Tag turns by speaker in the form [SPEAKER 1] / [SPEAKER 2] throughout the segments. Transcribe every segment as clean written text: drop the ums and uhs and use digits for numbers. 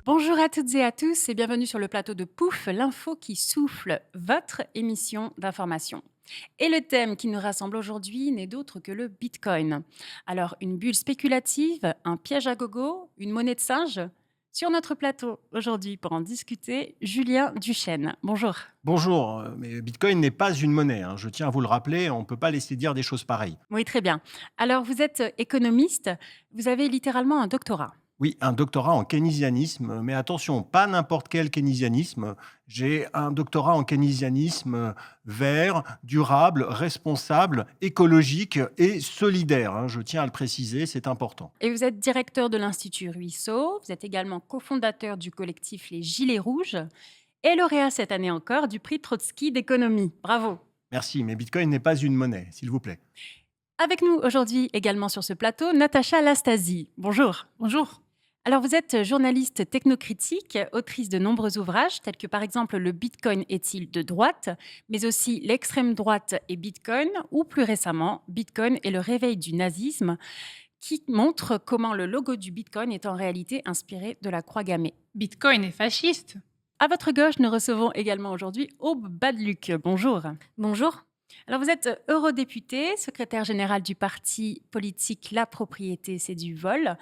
[SPEAKER 1] Bonjour à toutes et à tous et bienvenue sur le plateau de Pouf, l'info qui souffle, votre émission d'information. Et le thème qui nous rassemble aujourd'hui n'est d'autre que le Bitcoin. Alors, une bulle spéculative, un piège à gogo, une monnaie de singe. Sur notre plateau aujourd'hui pour en discuter, Julien Duchesne. Bonjour.
[SPEAKER 2] Bonjour, mais Bitcoin n'est pas une monnaie, hein. Je tiens à vous le rappeler, on ne peut pas laisser dire des choses pareilles.
[SPEAKER 1] Oui, très bien. Alors, vous êtes économiste, vous avez littéralement un doctorat.
[SPEAKER 2] Oui, un doctorat en keynésianisme, mais attention, pas n'importe quel keynésianisme. J'ai un doctorat en keynésianisme vert, durable, responsable, écologique et solidaire, hein. Je tiens à le préciser, c'est important.
[SPEAKER 1] Et vous êtes directeur de l'Institut Ruisseau, vous êtes également cofondateur du collectif Les Gilets Rouges et lauréat cette année encore du prix Trotsky d'économie. Bravo.
[SPEAKER 2] Merci, mais Bitcoin n'est pas une monnaie, s'il vous plaît.
[SPEAKER 1] Avec nous aujourd'hui également sur ce plateau, Natacha Lastasi. Bonjour.
[SPEAKER 3] Bonjour.
[SPEAKER 1] Alors vous êtes journaliste technocritique, autrice de nombreux ouvrages tels que par exemple Le Bitcoin est-il de droite, mais aussi L'extrême droite et Bitcoin, ou plus récemment Bitcoin et le réveil du nazisme, qui montre comment le logo du Bitcoin est en réalité inspiré de la croix gammée.
[SPEAKER 3] Bitcoin est fasciste.
[SPEAKER 1] À votre gauche, nous recevons également aujourd'hui Aube Badluc. Bonjour.
[SPEAKER 4] Bonjour.
[SPEAKER 1] Alors vous êtes eurodéputé, secrétaire général du parti politique La Propriété, c'est du vol,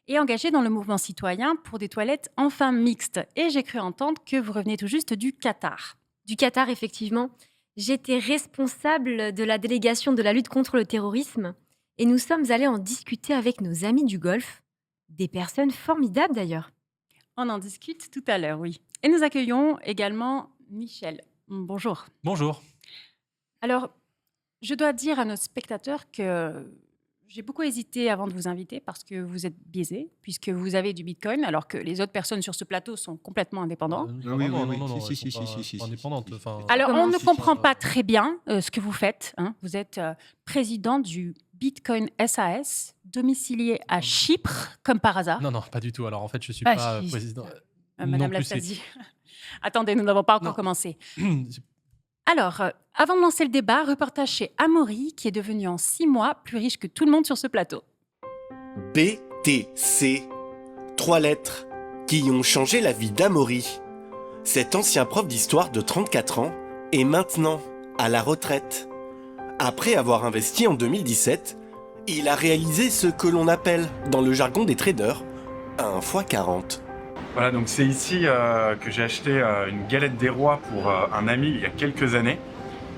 [SPEAKER 1] et engagé dans le mouvement citoyen pour des toilettes enfin mixtes. Et j'ai cru entendre que vous revenez tout juste du Qatar.
[SPEAKER 4] Du Qatar, effectivement. J'étais responsable de la délégation de la lutte contre le terrorisme et nous sommes allés en discuter avec nos amis du Golfe, des personnes formidables d'ailleurs.
[SPEAKER 1] On en discute tout à l'heure, oui. Et nous accueillons également Michel. Bonjour.
[SPEAKER 5] Bonjour.
[SPEAKER 1] Alors, je dois dire à nos spectateurs que j'ai beaucoup hésité avant de vous inviter parce que vous êtes biaisé, puisque vous avez du Bitcoin, alors que les autres personnes sur ce plateau sont complètement indépendants.
[SPEAKER 5] Non,
[SPEAKER 2] Oui,
[SPEAKER 5] non,
[SPEAKER 2] oui,
[SPEAKER 5] non,
[SPEAKER 2] oui.
[SPEAKER 5] non,
[SPEAKER 2] Si, si,
[SPEAKER 5] elles sont
[SPEAKER 2] si, si, si,
[SPEAKER 5] pas
[SPEAKER 2] si,
[SPEAKER 5] indépendantes.
[SPEAKER 2] si, si,
[SPEAKER 5] Enfin,
[SPEAKER 2] si.
[SPEAKER 1] Alors,
[SPEAKER 4] Comment
[SPEAKER 1] on ne
[SPEAKER 4] si,
[SPEAKER 1] comprend pas très bien ce que vous faites, hein. Vous êtes président du Bitcoin SAS, domicilié à Chypre, comme par hasard.
[SPEAKER 5] non, non, pas du tout. Alors, en fait, je suis
[SPEAKER 3] Pas
[SPEAKER 5] pas
[SPEAKER 3] si.
[SPEAKER 5] président.
[SPEAKER 1] Madame
[SPEAKER 5] non plus, c'est-
[SPEAKER 1] Lastasie. Attendez, nous n'avons pas encore
[SPEAKER 5] Non.
[SPEAKER 1] commencé.
[SPEAKER 5] c'est-
[SPEAKER 1] Alors, avant de lancer le débat, reportage chez Amaury, qui est devenu en 6 mois plus riche que tout le monde sur ce plateau.
[SPEAKER 6] BTC. 3 lettres qui ont changé la vie d'Amaury. Cet ancien prof d'histoire de 34 ans est maintenant à la retraite. Après avoir investi en 2017, il a réalisé ce que l'on appelle, dans le jargon des traders, un x40.
[SPEAKER 7] Voilà, donc c'est ici que j'ai acheté une galette des rois pour un ami il y a quelques années.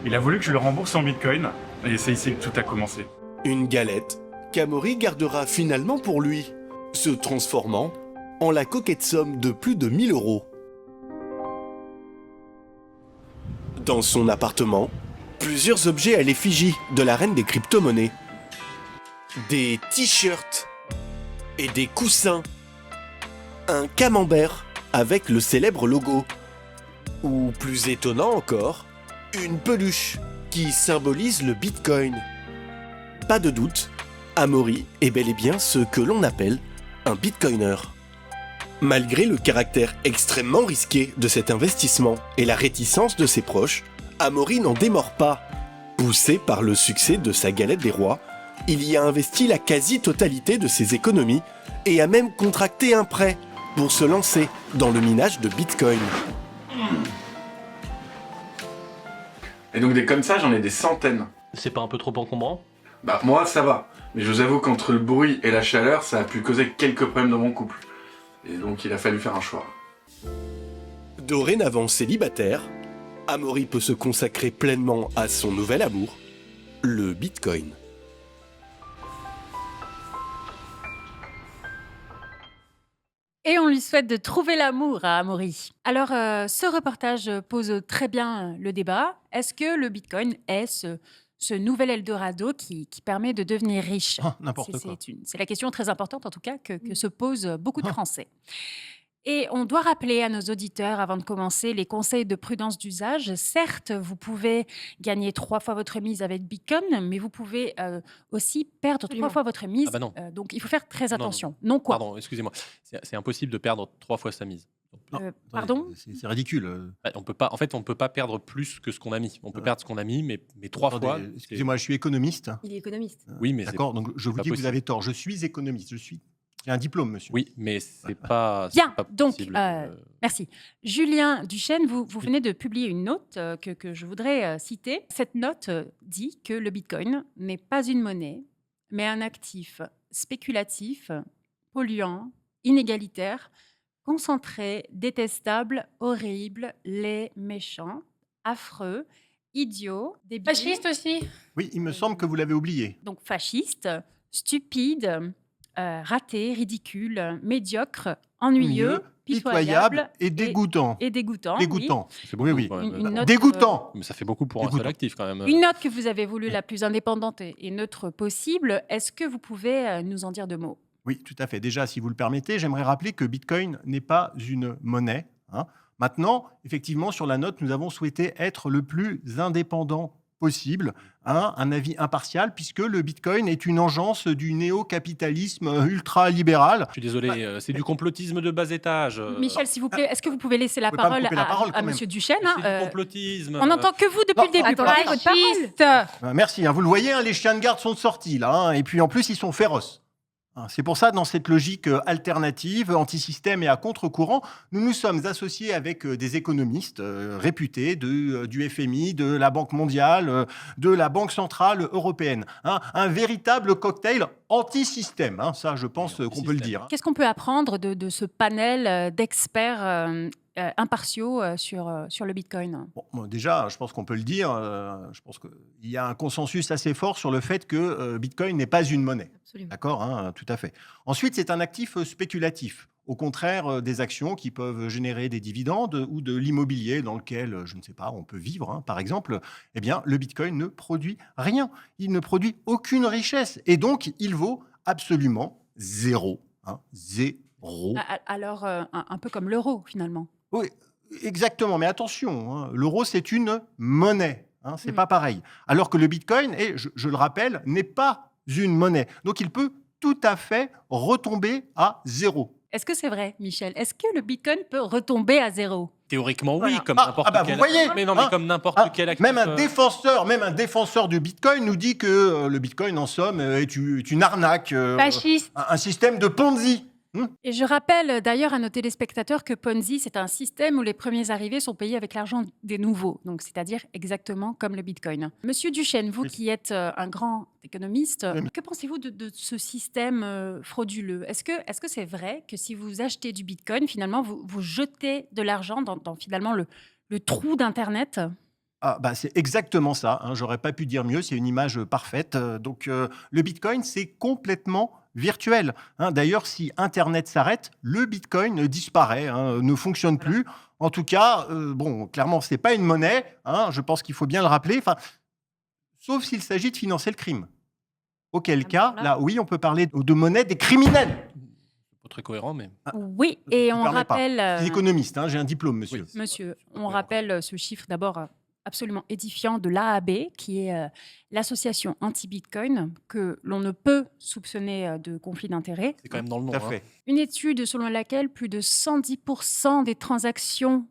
[SPEAKER 7] Il a voulu que je le rembourse en bitcoin et c'est ici que tout a commencé.
[SPEAKER 6] Une galette qu'Amaury gardera finalement pour lui, se transformant en la coquette somme de plus de 1000 euros. Dans son appartement, plusieurs objets à l'effigie de la reine des crypto-monnaies. Des t-shirts et des coussins. Un camembert avec le célèbre logo. Ou plus étonnant encore, une peluche qui symbolise le Bitcoin. Pas de doute, Amaury est bel et bien ce que l'on appelle un bitcoiner. Malgré le caractère extrêmement risqué de cet investissement et la réticence de ses proches, Amaury n'en démord pas. Poussé par le succès de sa galette des rois, il y a investi la quasi-totalité de ses économies et a même contracté un prêt pour se lancer dans le minage de Bitcoin.
[SPEAKER 7] Et donc des comme ça, j'en ai des centaines.
[SPEAKER 5] C'est pas un peu trop encombrant?
[SPEAKER 7] Bah moi ça va, mais je vous avoue qu'entre le bruit et la chaleur, ça a pu causer quelques problèmes dans mon couple. Et donc il a fallu faire un choix.
[SPEAKER 6] Dorénavant célibataire, Amaury peut se consacrer pleinement à son nouvel amour, le Bitcoin.
[SPEAKER 1] Et on lui souhaite de trouver l'amour à Amaury. Alors, ce reportage pose très bien le débat. Est-ce que le Bitcoin est ce nouvel Eldorado qui permet de devenir riche?
[SPEAKER 2] Ah, n'importe quoi.
[SPEAKER 1] C'est la question très importante, en tout cas, que se posent beaucoup de Français. Et on doit rappeler à nos auditeurs, avant de commencer, les conseils de prudence d'usage. Certes, vous pouvez gagner 3 fois votre mise avec Bitcoin, mais vous pouvez aussi perdre 3
[SPEAKER 4] Absolument.
[SPEAKER 1] fois votre mise.
[SPEAKER 5] Ah bah non.
[SPEAKER 1] Donc, il faut faire très
[SPEAKER 5] Non, non.
[SPEAKER 1] attention. Non quoi?
[SPEAKER 5] Pardon, excusez-moi. C'est impossible de perdre 3 fois sa mise.
[SPEAKER 2] Non,
[SPEAKER 1] Euh,
[SPEAKER 2] attendez,
[SPEAKER 1] pardon?
[SPEAKER 2] c'est ridicule.
[SPEAKER 5] Bah, on peut pas, en fait, on peut pas perdre plus que ce qu'on a mis. On peut
[SPEAKER 2] Ouais.
[SPEAKER 5] perdre ce qu'on a mis, mais 3
[SPEAKER 2] Attendez,
[SPEAKER 5] fois.
[SPEAKER 2] excusez-moi, je suis économiste.
[SPEAKER 4] Il est économiste.
[SPEAKER 5] Oui, mais c'est
[SPEAKER 2] D'accord, donc je vous
[SPEAKER 5] pas
[SPEAKER 2] dis que vous
[SPEAKER 5] possible.
[SPEAKER 2] avez tort. Je suis économiste. Je suis J'ai un diplôme, monsieur.
[SPEAKER 5] Oui, mais c'est pas.
[SPEAKER 1] Bien,
[SPEAKER 5] pas
[SPEAKER 1] donc,
[SPEAKER 5] possible.
[SPEAKER 1] merci. Julien Duchesne, vous venez de publier une note que je voudrais citer. Cette note dit que le Bitcoin n'est pas une monnaie, mais un actif spéculatif, polluant, inégalitaire, concentré, détestable, horrible, laid, méchant, affreux, idiot, débile,
[SPEAKER 3] Fasciste aussi.
[SPEAKER 2] Oui, il me semble que vous l'avez oublié.
[SPEAKER 1] donc fasciste, stupide, raté, ridicule, médiocre, ennuyeux, pitoyable
[SPEAKER 2] et dégoûtant.
[SPEAKER 1] et dégoûtant. oui.
[SPEAKER 2] Dégoûtant.
[SPEAKER 5] C'est beaucoup,
[SPEAKER 2] Oui, oui.
[SPEAKER 5] quand même.
[SPEAKER 1] Une note,
[SPEAKER 2] Dégoûtant.
[SPEAKER 5] Mais ça fait beaucoup pour un seul
[SPEAKER 2] Dégoûtant.
[SPEAKER 5] actif quand même.
[SPEAKER 1] Une note que vous avez voulu la plus indépendante et neutre possible. Est-ce que vous pouvez nous en dire deux mots?
[SPEAKER 2] Oui, tout à fait. Déjà, si vous le permettez, j'aimerais rappeler que Bitcoin n'est pas une monnaie, hein. Maintenant, effectivement, sur la note, nous avons souhaité être le plus indépendant possible, hein, un avis impartial, puisque le Bitcoin est une engeance du néo-capitalisme ultra-libéral.
[SPEAKER 5] Je suis désolé, c'est du complotisme de bas étage.
[SPEAKER 1] Michel, s'il vous plaît, est-ce que vous pouvez laisser la
[SPEAKER 2] Vous pouvez pas me
[SPEAKER 1] parole
[SPEAKER 2] couper la parole,
[SPEAKER 1] à
[SPEAKER 2] quand même.
[SPEAKER 1] Monsieur Duchesne?
[SPEAKER 5] C'est du complotisme.
[SPEAKER 1] On n'entend que vous depuis
[SPEAKER 2] Non,
[SPEAKER 1] le début.
[SPEAKER 4] attends,
[SPEAKER 1] Prenez
[SPEAKER 4] votre
[SPEAKER 1] fasciste.
[SPEAKER 2] Merci, hein, vous le voyez, hein, les chiens de garde sont sortis, là, hein, et puis en plus, ils sont féroces. Hein, c'est pour ça, dans cette logique alternative, anti-système et à contre-courant, nous nous sommes associés avec des économistes réputés du FMI, de la Banque mondiale, de la Banque centrale européenne. Hein, un véritable cocktail anti-système, hein, ça je pense
[SPEAKER 5] Oui,
[SPEAKER 2] qu'on peut le
[SPEAKER 5] anti-système.
[SPEAKER 2] dire. Hein.
[SPEAKER 1] Qu'est-ce qu'on peut apprendre de ce panel d'experts impartiaux sur le Bitcoin?
[SPEAKER 2] Bon, déjà, je pense qu'on peut le dire, je pense qu'il y a un consensus assez fort sur le fait que Bitcoin n'est pas une monnaie.
[SPEAKER 4] Absolument.
[SPEAKER 2] D'accord, hein, tout à fait. Ensuite, c'est un actif spéculatif, au contraire des actions qui peuvent générer des dividendes ou de l'immobilier dans lequel, je ne sais pas, on peut vivre, hein, par exemple. Eh bien, le Bitcoin ne produit rien. Il ne produit aucune richesse. Et donc, il vaut absolument zéro. Hein, zéro.
[SPEAKER 1] Alors, un peu comme l'euro, finalement.
[SPEAKER 2] Oui, exactement. Mais attention, hein, l'euro, c'est une monnaie. Hein, c'est pas pareil. Alors que le Bitcoin, et je le rappelle, n'est pas une monnaie. Donc, il peut tout à fait retomber à zéro.
[SPEAKER 1] Est-ce que c'est vrai, Michel? Est-ce que le Bitcoin peut retomber à zéro?
[SPEAKER 5] Théoriquement, oui,
[SPEAKER 2] Voilà.
[SPEAKER 5] comme
[SPEAKER 2] Ah,
[SPEAKER 5] n'importe
[SPEAKER 2] bah,
[SPEAKER 5] quel.
[SPEAKER 2] vous voyez,
[SPEAKER 5] mais non, mais
[SPEAKER 2] hein,
[SPEAKER 5] comme n'importe
[SPEAKER 2] Ah,
[SPEAKER 5] quel actif.
[SPEAKER 2] même un défenseur du Bitcoin nous dit que le Bitcoin, en somme, est une arnaque,
[SPEAKER 3] Fasciste.
[SPEAKER 2] un système de Ponzi.
[SPEAKER 1] Et je rappelle d'ailleurs à nos téléspectateurs que Ponzi, c'est un système où les premiers arrivés sont payés avec l'argent des nouveaux, donc c'est-à-dire exactement comme le Bitcoin. Monsieur Duchesne, vous
[SPEAKER 2] Oui.
[SPEAKER 1] qui êtes un grand économiste,
[SPEAKER 2] Oui.
[SPEAKER 1] que pensez-vous de ce système frauduleux? Est-ce que c'est vrai que si vous achetez du Bitcoin, finalement, vous jetez de l'argent dans finalement le trou d'Internet?
[SPEAKER 2] Ah, bah, c'est exactement ça. Hein, j'aurais pas pu dire mieux. C'est une image parfaite. Donc, le Bitcoin, c'est complètement virtuel. Hein. D'ailleurs, si Internet s'arrête, le Bitcoin disparaît, hein, ne fonctionne plus. En tout cas, bon, clairement, c'est pas une monnaie. Hein, je pense qu'il faut bien le rappeler. Enfin, sauf s'il s'agit de financer le crime. Auquel cas,
[SPEAKER 4] là.
[SPEAKER 2] là, oui, on peut parler de monnaie des criminels.
[SPEAKER 5] Pas très cohérent, mais.
[SPEAKER 1] Oui, et
[SPEAKER 2] Je me
[SPEAKER 1] on
[SPEAKER 2] permets pas.
[SPEAKER 1] rappelle...
[SPEAKER 2] Je suis économiste, hein, j'ai un diplôme, monsieur.
[SPEAKER 5] Oui.
[SPEAKER 1] Monsieur,
[SPEAKER 5] C'est pas
[SPEAKER 1] on
[SPEAKER 5] cohérent.
[SPEAKER 1] rappelle ce chiffre d'abord absolument édifiant de l'AAB, qui est l'association anti-Bitcoin, que l'on ne peut soupçonner de conflit d'intérêts.
[SPEAKER 5] C'est quand même dans le nom.
[SPEAKER 2] Tout à
[SPEAKER 5] hein.
[SPEAKER 2] fait.
[SPEAKER 1] Une étude selon laquelle plus de 110% des transactions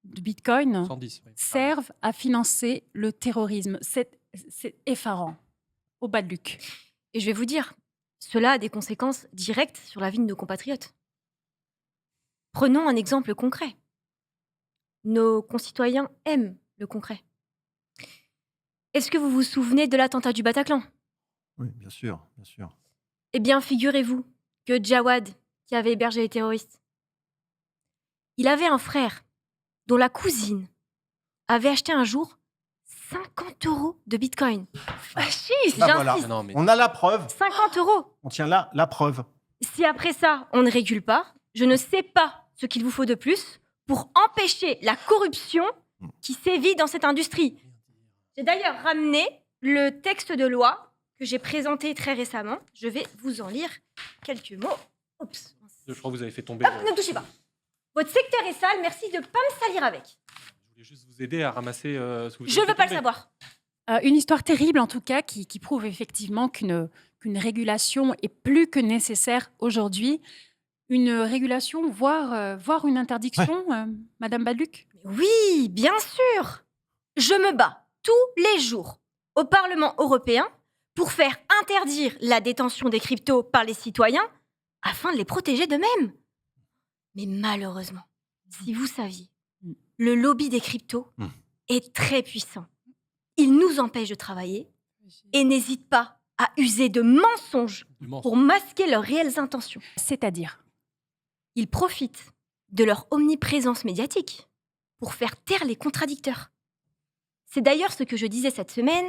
[SPEAKER 1] de Bitcoin
[SPEAKER 5] 110. oui.
[SPEAKER 1] servent à financer le terrorisme. C'est effarant, au bas de Luc.
[SPEAKER 4] Et je vais vous dire, cela a des conséquences directes sur la vie de nos compatriotes. Prenons un exemple concret. Nos concitoyens aiment le concret. Est-ce que vous vous souvenez de l'attentat du Bataclan?
[SPEAKER 2] Oui, bien sûr, bien sûr.
[SPEAKER 4] Eh bien, figurez-vous que Jawad, qui avait hébergé les terroristes, il avait un frère dont la cousine avait acheté un jour 50 € de Bitcoin. Fasciste,
[SPEAKER 2] Ah, voilà.
[SPEAKER 5] Ah non, mais.
[SPEAKER 2] On a la preuve.
[SPEAKER 4] 50 €.
[SPEAKER 2] On tient là la preuve.
[SPEAKER 4] Si après ça, on ne régule pas, je ne sais pas ce qu'il vous faut de plus pour empêcher la corruption qui sévit dans cette industrie. J'ai d'ailleurs ramené le texte de loi que j'ai présenté très récemment. Je vais vous en lire quelques mots. Oups.
[SPEAKER 5] Je crois que vous avez fait tomber.
[SPEAKER 4] Hop, ne touchez pas. Votre secteur est sale, merci de ne pas me salir avec.
[SPEAKER 5] Je voulais juste vous aider à ramasser ce que vous
[SPEAKER 4] Je
[SPEAKER 5] avez
[SPEAKER 4] ne
[SPEAKER 5] fait
[SPEAKER 4] veux pas le
[SPEAKER 5] tomber.
[SPEAKER 4] savoir.
[SPEAKER 1] Une histoire terrible en tout cas qui prouve effectivement qu'une régulation est plus que nécessaire aujourd'hui. Une régulation, voire une interdiction, Madame Baluc?
[SPEAKER 4] Oui, bien sûr. Je me bats tous les jours au Parlement européen pour faire interdire la détention des cryptos par les citoyens afin de les protéger d'eux-mêmes. Mais malheureusement, si vous saviez,
[SPEAKER 1] Mm.
[SPEAKER 4] le lobby des cryptos
[SPEAKER 2] Mm.
[SPEAKER 4] est très puissant. Il nous empêche de travailler et n'hésite pas à user de mensonges
[SPEAKER 5] Du mensonge.
[SPEAKER 4] pour masquer leurs réelles intentions.
[SPEAKER 1] C'est-à-dire?
[SPEAKER 4] Ils profitent de leur omniprésence médiatique pour faire taire les contradicteurs. C'est d'ailleurs ce que je disais cette semaine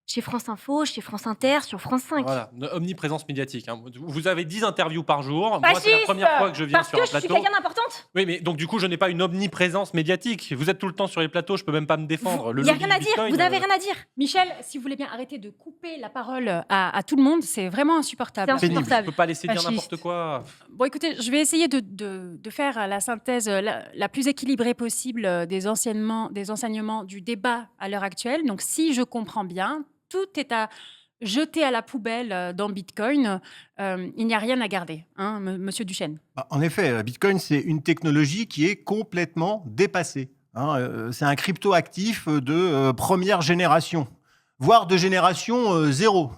[SPEAKER 4] chez France Info, chez France Inter, sur France 5.
[SPEAKER 5] Voilà, une omniprésence médiatique. Hein. Vous avez 10 interviews par jour. Moi, c'est la
[SPEAKER 4] Fasciste,
[SPEAKER 5] première fois que je viens
[SPEAKER 4] parce
[SPEAKER 5] sur
[SPEAKER 4] que
[SPEAKER 5] un
[SPEAKER 4] je suis
[SPEAKER 5] plateau.
[SPEAKER 4] quelqu'un d'importante.
[SPEAKER 5] Oui, mais donc du coup, je n'ai pas une omniprésence médiatique. Vous êtes tout le temps sur les plateaux, je peux même pas me défendre.
[SPEAKER 4] Il n'y a rien à dire, vous n'avez rien à dire.
[SPEAKER 1] Michel, si vous voulez bien arrêter de couper la parole à tout le monde, c'est vraiment insupportable.
[SPEAKER 4] C'est
[SPEAKER 5] Je
[SPEAKER 4] insupportable.
[SPEAKER 5] peux pas laisser dire
[SPEAKER 3] Fasciste.
[SPEAKER 5] n'importe quoi.
[SPEAKER 1] Bon, écoutez, je vais essayer de faire la synthèse la plus équilibrée possible des enseignements du débat à l'heure actuelle. Donc, si je comprends bien, tout est à jeter à la poubelle dans Bitcoin. Il n'y a rien à garder, hein, Monsieur Duchesne.
[SPEAKER 2] Bah, en effet, Bitcoin, c'est une technologie qui est complètement dépassée. Hein. C'est un crypto-actif de première génération, voire de génération 0,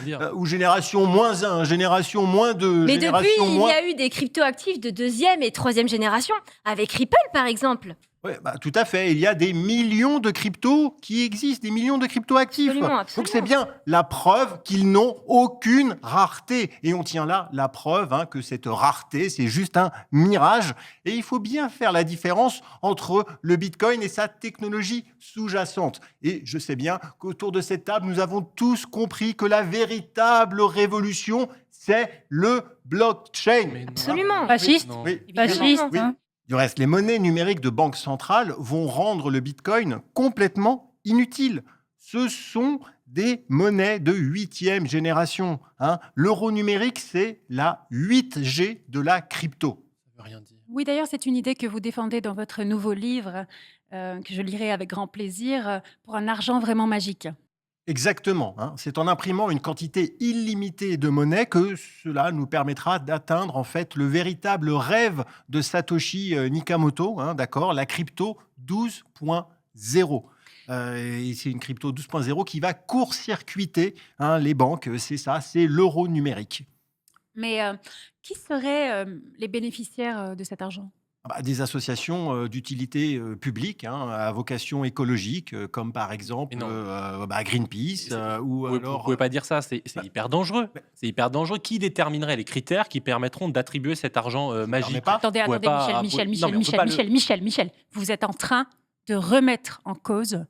[SPEAKER 5] Dire.
[SPEAKER 2] ou génération -1, génération -2,
[SPEAKER 4] Mais depuis,
[SPEAKER 2] génération
[SPEAKER 4] il
[SPEAKER 2] moins...
[SPEAKER 4] y a eu des cryptoactifs de 2e et 3e génération, avec Ripple par exemple.
[SPEAKER 2] Ouais, bah, tout à fait. Il y a des millions de cryptos qui existent, des millions de crypto-actifs.
[SPEAKER 4] Absolument,
[SPEAKER 2] Donc
[SPEAKER 4] absolument.
[SPEAKER 2] c'est bien la preuve qu'ils n'ont aucune rareté. Et on tient là la preuve hein, que cette rareté, c'est juste un mirage. Et il faut bien faire la différence entre le Bitcoin et sa technologie sous-jacente. Et je sais bien qu'autour de cette table, nous avons tous compris que la véritable révolution, c'est le blockchain.
[SPEAKER 5] Mais non.
[SPEAKER 4] Absolument.
[SPEAKER 3] Fasciste.
[SPEAKER 5] Non.
[SPEAKER 2] Oui.
[SPEAKER 3] Fasciste,
[SPEAKER 2] Oui.
[SPEAKER 3] hein.
[SPEAKER 2] Du reste, les monnaies numériques de banque centrale vont rendre le Bitcoin complètement inutile. Ce sont des monnaies de 8e génération. Hein. L'euro numérique, c'est la 8G de la crypto.
[SPEAKER 5] Ça veut rien dire.
[SPEAKER 1] Oui, d'ailleurs, c'est une idée que vous défendez dans votre nouveau livre, que je lirai avec grand plaisir, pour un argent vraiment magique.
[SPEAKER 2] Exactement. Hein. C'est en imprimant une quantité illimitée de monnaie que cela nous permettra d'atteindre en fait le véritable rêve de Satoshi Nakamoto, hein, d'accord, la crypto 12.0. Et c'est une crypto 12.0 qui va court-circuiter hein, les banques. C'est ça, c'est l'euro numérique.
[SPEAKER 1] Mais qui seraient les bénéficiaires de cet argent?
[SPEAKER 2] Ah bah, des associations d'utilité publique hein, à vocation écologique, comme par exemple
[SPEAKER 5] Mais non.
[SPEAKER 2] Greenpeace ou
[SPEAKER 5] Vous
[SPEAKER 2] alors...
[SPEAKER 5] pouvez pas dire ça, c'est hyper dangereux. C'est hyper dangereux. Qui déterminerait les critères qui permettront d'attribuer cet argent
[SPEAKER 2] Non,
[SPEAKER 5] magique
[SPEAKER 2] mais pas.
[SPEAKER 1] Attendez,
[SPEAKER 5] pouvez
[SPEAKER 1] attendez,
[SPEAKER 5] pas-
[SPEAKER 1] Michel,
[SPEAKER 5] non,
[SPEAKER 1] Michel,
[SPEAKER 5] mais on peut
[SPEAKER 1] Michel,
[SPEAKER 5] pas
[SPEAKER 1] Michel, Michel, Michel. Vous êtes en train de remettre en cause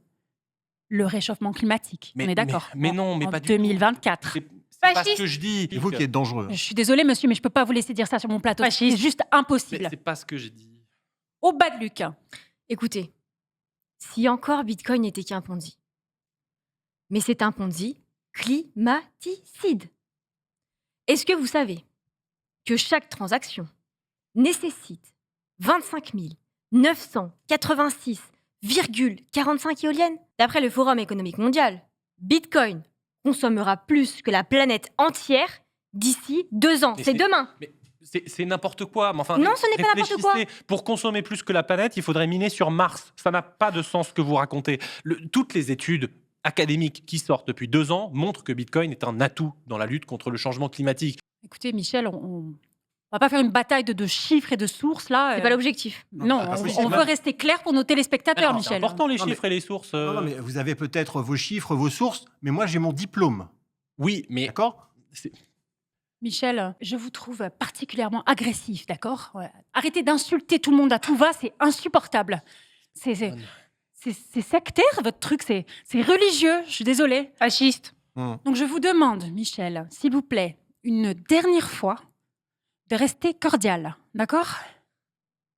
[SPEAKER 1] le réchauffement climatique. On est d'accord?
[SPEAKER 5] mais non, mais
[SPEAKER 1] En
[SPEAKER 5] pas du tout.
[SPEAKER 1] 2024.
[SPEAKER 5] C'est pas ce que je dis.
[SPEAKER 2] C'est vous qui êtes dangereux.
[SPEAKER 1] Je suis désolée, monsieur, mais je ne peux pas vous laisser dire ça sur mon plateau. C'est
[SPEAKER 3] Fasciste.
[SPEAKER 1] juste
[SPEAKER 5] Mais
[SPEAKER 1] impossible.
[SPEAKER 5] c'est pas ce que j'ai dit.
[SPEAKER 1] Au bas de Luc.
[SPEAKER 4] Écoutez, si encore Bitcoin n'était qu'un Ponzi, mais c'est un Ponzi climaticide. Est-ce que vous savez que chaque transaction nécessite 25 986,45 éoliennes? D'après le Forum économique mondial, Bitcoin consommera plus que la planète entière d'ici 2 ans.
[SPEAKER 5] Mais
[SPEAKER 4] C'est
[SPEAKER 5] c'est-
[SPEAKER 4] demain.
[SPEAKER 5] Mais c'est n'importe quoi. Mais enfin,
[SPEAKER 4] Non, ce n'est pas n'importe quoi.
[SPEAKER 5] réfléchissez. Pour consommer plus que la planète, il faudrait miner sur Mars. Ça n'a pas de sens ce que vous racontez. Toutes les études académiques qui sortent depuis 2 ans montrent que Bitcoin est un atout dans la lutte contre le changement climatique.
[SPEAKER 1] Écoutez, Michel, on va pas faire une bataille de chiffres et de sources, là.
[SPEAKER 4] C'est pas l'objectif.
[SPEAKER 1] Non,
[SPEAKER 2] pas
[SPEAKER 1] on
[SPEAKER 2] possible.
[SPEAKER 1] veut rester clair pour nos téléspectateurs,
[SPEAKER 5] Alors, c'est
[SPEAKER 1] Michel.
[SPEAKER 5] important les
[SPEAKER 2] Non, mais-
[SPEAKER 5] chiffres et les sources.
[SPEAKER 2] Non, mais vous avez peut-être vos chiffres, vos sources, mais moi j'ai mon diplôme.
[SPEAKER 5] Oui, mais
[SPEAKER 2] D'accord?
[SPEAKER 1] Michel, je vous trouve particulièrement agressif, d'accord? Ouais. Arrêtez d'insulter tout le monde à tout va, c'est insupportable. C'est sectaire, votre truc, c'est religieux, je suis désolée.
[SPEAKER 3] Fasciste.
[SPEAKER 1] Donc je vous demande, Michel, s'il vous plaît, une dernière fois, de rester cordial, d'accord?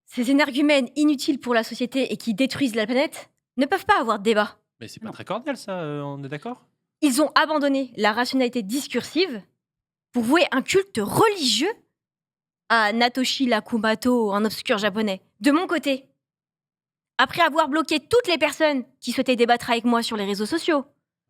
[SPEAKER 4] Ces énergumènes inutiles pour la société et qui détruisent la planète ne peuvent pas avoir de débat.
[SPEAKER 5] mais c'est pas
[SPEAKER 1] Non.
[SPEAKER 5] très cordial ça, on est d'accord?
[SPEAKER 4] Ils ont abandonné la rationalité discursive pour vouer un culte religieux à Natoshi Nakamoto, un obscur japonais. De mon côté, après avoir bloqué toutes les personnes qui souhaitaient débattre avec moi sur les réseaux sociaux,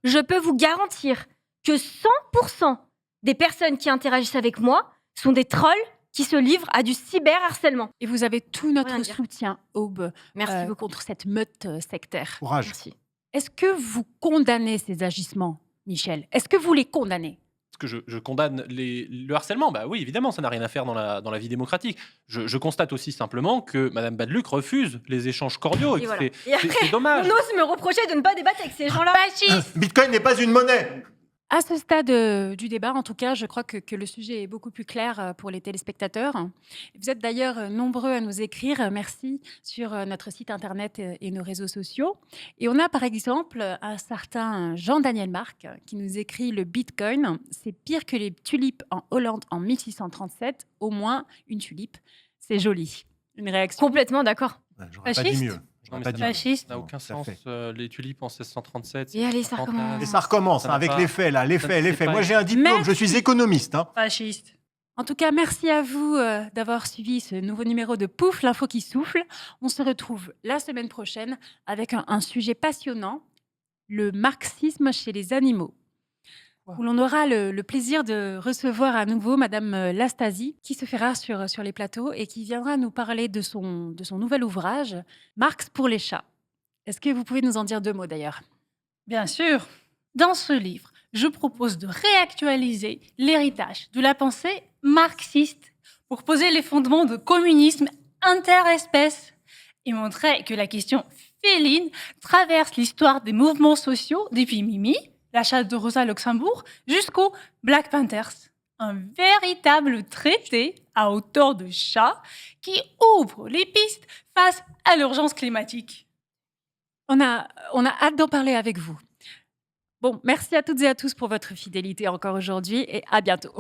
[SPEAKER 4] je peux vous garantir que 100% des personnes qui interagissent avec moi sont des trolls qui se livrent à du cyberharcèlement.
[SPEAKER 1] Et vous avez tout notre
[SPEAKER 4] Rien dire.
[SPEAKER 1] soutien, Aube,
[SPEAKER 4] Merci beaucoup.
[SPEAKER 1] contre cette meute sectaire.
[SPEAKER 2] Courage.
[SPEAKER 4] Merci.
[SPEAKER 1] Est-ce que vous condamnez ces agissements, Michel? Est-ce que vous les condamnez?
[SPEAKER 5] Est-ce que je condamne le harcèlement. Bah oui, évidemment, ça n'a rien à faire dans la vie démocratique. Je constate aussi simplement que Madame Badluck refuse les échanges cordiaux et
[SPEAKER 4] Et
[SPEAKER 5] que
[SPEAKER 4] voilà. Et
[SPEAKER 5] c'est
[SPEAKER 4] après,
[SPEAKER 5] dommage.
[SPEAKER 4] on ose me reprocher de ne pas débattre avec ces gens-là.
[SPEAKER 3] Fasciste.
[SPEAKER 2] Bitcoin n'est pas une monnaie.
[SPEAKER 1] À ce stade du débat, en tout cas, je crois que le sujet est beaucoup plus clair pour les téléspectateurs. Vous êtes d'ailleurs nombreux à nous écrire, merci, sur notre site internet et nos réseaux sociaux. Et on a par exemple un certain Jean-Daniel Marc qui nous écrit: le Bitcoin, c'est pire que les tulipes en Hollande en 1637, au moins une tulipe, c'est joli. Une réaction.
[SPEAKER 4] Complètement d'accord.
[SPEAKER 2] Ouais, j'aurais pas dit
[SPEAKER 3] Fasciste.
[SPEAKER 2] mieux.
[SPEAKER 5] Non,
[SPEAKER 2] J'aurais
[SPEAKER 5] mais
[SPEAKER 2] pas
[SPEAKER 5] ça
[SPEAKER 2] dit
[SPEAKER 5] n'a-
[SPEAKER 2] mieux.
[SPEAKER 3] Fasciste.
[SPEAKER 5] Ça n'a aucun
[SPEAKER 2] Non, tout à
[SPEAKER 5] sens.
[SPEAKER 2] fait.
[SPEAKER 5] Les tulipes en 1637.
[SPEAKER 4] Et allez, ça
[SPEAKER 5] 1639.
[SPEAKER 4] recommence.
[SPEAKER 2] Et ça recommence
[SPEAKER 5] Ça n'a
[SPEAKER 2] avec
[SPEAKER 5] pas-
[SPEAKER 2] les faits, là. Les
[SPEAKER 5] ça-
[SPEAKER 2] faits, les
[SPEAKER 5] c'est
[SPEAKER 2] faits.
[SPEAKER 5] pas-
[SPEAKER 2] Moi, j'ai un diplôme,
[SPEAKER 1] Merci.
[SPEAKER 2] je suis économiste. Hein.
[SPEAKER 3] Fasciste.
[SPEAKER 1] En tout cas, merci à vous d'avoir suivi ce nouveau numéro de Pouf, l'info qui souffle. On se retrouve la semaine prochaine avec un sujet passionnant, le marxisme chez les animaux, où l'on aura le plaisir de recevoir à nouveau Madame Lastasie, qui se fait rare sur les plateaux et qui viendra nous parler de son nouvel ouvrage, Marx pour les chats. Est-ce que vous pouvez nous en dire 2 mots d'ailleurs?
[SPEAKER 3] Bien sûr. Dans ce livre, je propose de réactualiser l'héritage de la pensée marxiste pour poser les fondements de communisme interespèces et montrer que la question féline traverse l'histoire des mouvements sociaux depuis Mimi, la chatte de Rosa Luxembourg, jusqu'aux Black Panthers. Un véritable traité à hauteur de chat qui ouvre les pistes face à l'urgence climatique.
[SPEAKER 1] On a hâte d'en parler avec vous. Bon, merci à toutes et à tous pour votre fidélité encore aujourd'hui et à bientôt.